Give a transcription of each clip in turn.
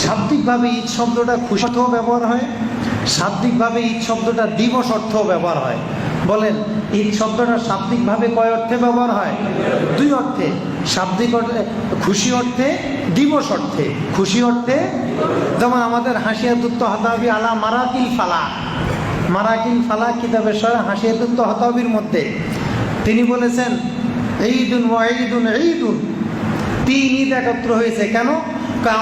শাব্দিকভাবে ঈদ শব্দটা খুশি অর্থেও ব্যবহার হয়, শাব্দিকভাবে ঈদ শব্দটা দিবস অর্থেও ব্যবহার হয়। বলেন ঈদ শব্দটা শাব্দিকভাবে কয় অর্থে ব্যবহার হয়? দুই অর্থে। শাব্দিক অর্থে খুশি অর্থে, দিবস অর্থে। খুশি অর্থে যেমন আমাদের হাসিয়াতুত তাহতাবি আলা মারাকিল ফালাহ, মারাকিল ফালাহ কিতাবের সরা হাসিয়াতুত তাহতাবির মধ্যে তিনি বলেছেন ঈদুন ওয়া ঈদুন ঈদুন, তিন ঈদ একত্র হয়েছে। কেন?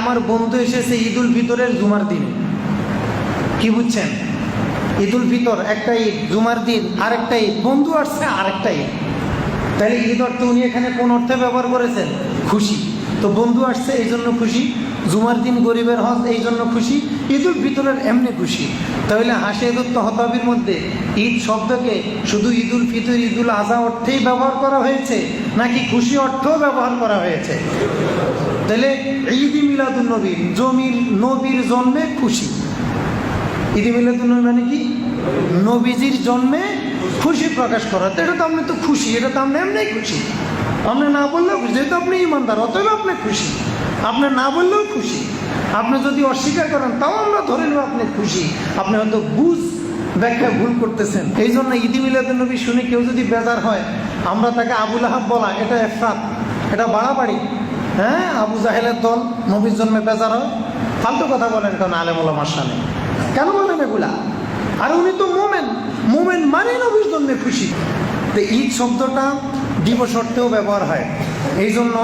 আমার বন্ধু এসেছে ঈদুল ফিতরের জুমার দিনে। কি বুঝছেন? ঈদুল ফিতর একটা ঈদ, জুমার দিন আরেকটা ঈদ, বন্ধু আসছে আরেকটা ঈদ। তাহলে ঈদ অর্থে উনি এখানে কোন অর্থে ব্যবহার করেছেন? খুশি। তো বন্ধু আসছে এই জন্য খুশি, জুমার দিন গরিবের হজ এই জন্য খুশি, ঈদুল ফিতরের এমনি খুশি। তাহলে হাসিয়াতুত তাহতাবির মধ্যে ঈদ শব্দকে শুধু ঈদুল ফিতর, ঈদুল আজহা অর্থেই ব্যবহার করা হয়েছে নাকি খুশি অর্থেও ব্যবহার করা হয়েছে? তাহলে ঈদ মিলাদুন নবী, জমির নবীর জন্মে খুশি। ঈদ মিলাদুন নবী মানে কি? নবীজির জন্মে খুশি প্রকাশ করা। তো এটা তো আপনি তো খুশি, এটা তো আপনি এমনি খুশি। আপনি না বললেও খুশি, যেহেতু আপনি ইমানদার অতএব আপনি খুশি। আপনি না বললেও খুশি, আপনি যদি অস্বীকার করেন তাও আমরা ধরে নেব আপনি খুশি। আপনি হয়তো ব্যাখ্যা ভুল করতেছেন। এই জন্য ঈদ মিলাদুন নবী শুনে কেউ যদি বেজার হয়, আমরা তাকে আবুল আহাব বলা, এটা এফরাত, এটা বাড়াবাড়ি। হ্যাঁ, আবু জাহেলের দল নবীর জন্মে বেজার হয়, ফালতু কথা বলেন কেন আলেম ওলামার সামনে? কেন বলেন এগুলা? আর উনি তো মোমেন, মোমেন মানে নবীর জন্মে খুশি। তো ঈদ শব্দটা দিবস অর্থেও ব্যবহার হয়। এই জন্য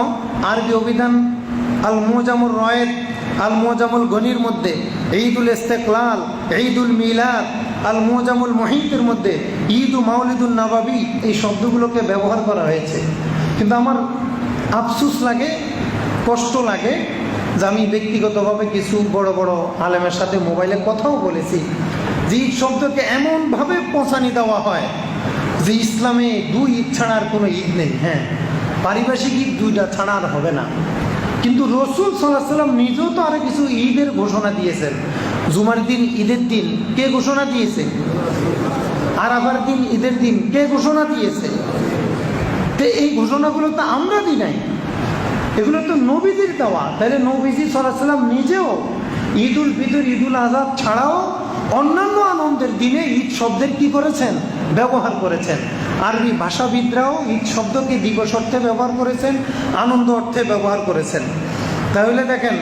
আরবি অভিধান আল মুজামুর রয়েদ, আল মুজামুল গনির মধ্যে ঈদুল ইস্তেকলাল, ঈদুল মিলাদ, আল মুজামুল মুহিতের মধ্যে ঈদ ও মাউলিদুন নবাবী এই শব্দগুলোকে ব্যবহার করা হয়েছে। কিন্তু আমার আফসোস লাগে, কষ্ট লাগে যে আমি ব্যক্তিগতভাবে কিছু বড় বড় আলেমের সাথে মোবাইলে কথাও বলেছি যে ঈদ শব্দকে এমনভাবে পৌঁছানি দেওয়া হয় যে ইসলামে দুই ঈদ ছাড়া আর কোনো ঈদ নেই। হ্যাঁ, পারিভাষিক ঈদ দুইটা ছাড়া আর হবে না। কিন্তু রসুল সাল্লাল্লাহু আলাইহি ওয়াসাল্লাম নিজেও তো আরো কিছু ঈদের ঘোষণা দিয়েছেন। জুমার দিন ঈদের দিন কে ঘোষণা দিয়েছে? আরাফার দিন ঈদের দিন কে ঘোষণা দিয়েছে? তো এই ঘোষণাগুলো তো আমরা দিই নাই, এগুলো তো নবীজির দেওয়া। তাহলে নবীজি সাল্লাল্লাহু আলাইহি ওয়াসাল্লাম নিজেও ঈদুল ফিতর, ঈদুল আজহা ছাড়াও অন্যান্য আনন্দের দিনে ঈদ শব্দের কি করেছেন? ব্যবহার করেছেন। আরবি ভাষাবিদরাও ঈদ শব্দকে দিবস অর্থে ব্যবহার করেছেন, আনন্দ অর্থে ব্যবহার করেছেন। তাহলে দেখেন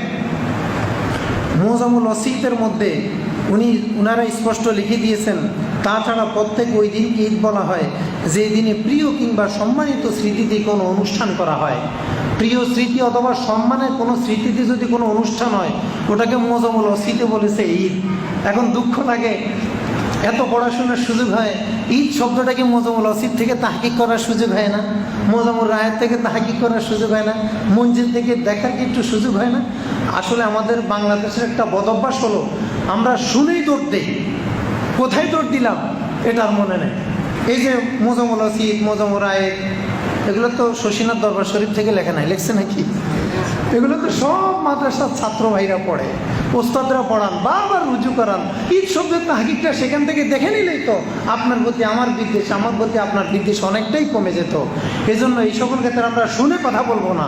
মুজামুল ওয়াসিতের মধ্যে উনারা স্পষ্ট লিখে দিয়েছেন, তাছাড়া প্রত্যেক ওই দিনকে ঈদ বলা হয় যে দিনে প্রিয় কিংবা সম্মানিত স্মৃতিতে কোনো অনুষ্ঠান করা হয়। প্রিয় স্মৃতি অথবা সম্মানের কোনো স্মৃতিতে যদি কোনো অনুষ্ঠান হয় ওটাকে মুজামুল ওয়াসিতে বলেছে ঈদ। এখন দুঃখ লাগে, এত পড়াশোনার সুযোগ হয়, ঈদ শব্দটাকে মুজামুল ওয়াসিত থেকে তাহকিক করার সুযোগ হয় না, মুজামুল রায়ের থেকে তাহকিক করার সুযোগ হয় না, মঞ্জিল থেকে দেখার কি একটু সুযোগ হয় না? আসলে আমাদের বাংলাদেশের একটা বদভ্যাস হলো, আমরা শুনেই দৌড় দিই, কোথায় দৌড় দিলাম এটার মনে নেই। এই যে মুজামুল ওয়াসিত, মুজামুল রায়ের, এগুলো তো শশীনাথ দরবার শরীফ থেকে লেখা নাই, লেখছে নাকি? এগুলো তো সব মাদ্রাসার ছাত্র ভাইরা পড়ে, ওস্তাদরা পড়ান, বারবার রুজু করান। ঈদ শব্দের তাহকিকটা সেখান থেকে দেখে নিলেই তো আপনার প্রতি আমার বিদ্বেষ, আমার প্রতি আপনার বিদ্বেষ অনেকটাই কমে যেত। এই জন্য এই সকল ক্ষেত্রে আমরা শুনে কথা বলবো না,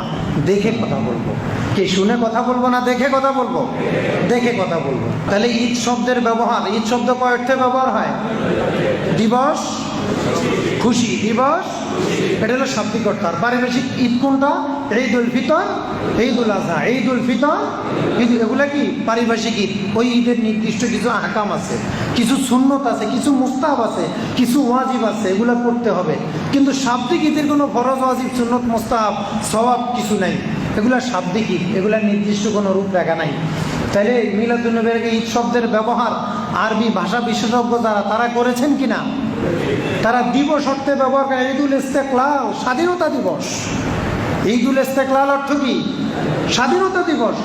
দেখে কথা বলবো। কি শুনে কথা বলবো না দেখে কথা বলবো? দেখে কথা বলবো। তাহলে ঈদ শব্দের ব্যবহার, ঈদ শব্দ কয় অর্থে ব্যবহার হয়? দিবস, খুশি, দিবস, এটা হলো শাব্দিক অর্থ। আর পারিভাষিক ঈদ কোনটা? ঈদুল ফিতর, ঈদুল আজহা। ঈদুল ফিতর, ঈদ, এগুলা কি পারিভাষিক ঈদ। ওই ঈদের নির্দিষ্ট কিছু আহকাম আছে, কিছু সুন্নত আছে, কিছু মুস্তাহাব আছে, কিছু ওয়াজিব আছে, এগুলো করতে হবে। কিন্তু শাব্দিক ঈদের কোনো ফরজ, ওয়াজিব, সুন্নত, মুস্তাহাব, সওয়াব কিছু নাই। এগুলা শাব্দিক ঈদ, এগুলা নির্দিষ্ট কোনো রূপরেখা নাই। তাহলে মিলাদুন নবীর ঈদ শব্দের ব্যবহার আরবি ভাষা বিশেষজ্ঞ যারা, তারা করেছেন কিনা? তারা দিবস অর্থে ব্যবহার করে। ঈদুল ইস্তেকলাল, স্বাধীনতা দিবস। ঈদুল ইস্তেকলাল অর্থ কি? স্বাধীনতা দিবস।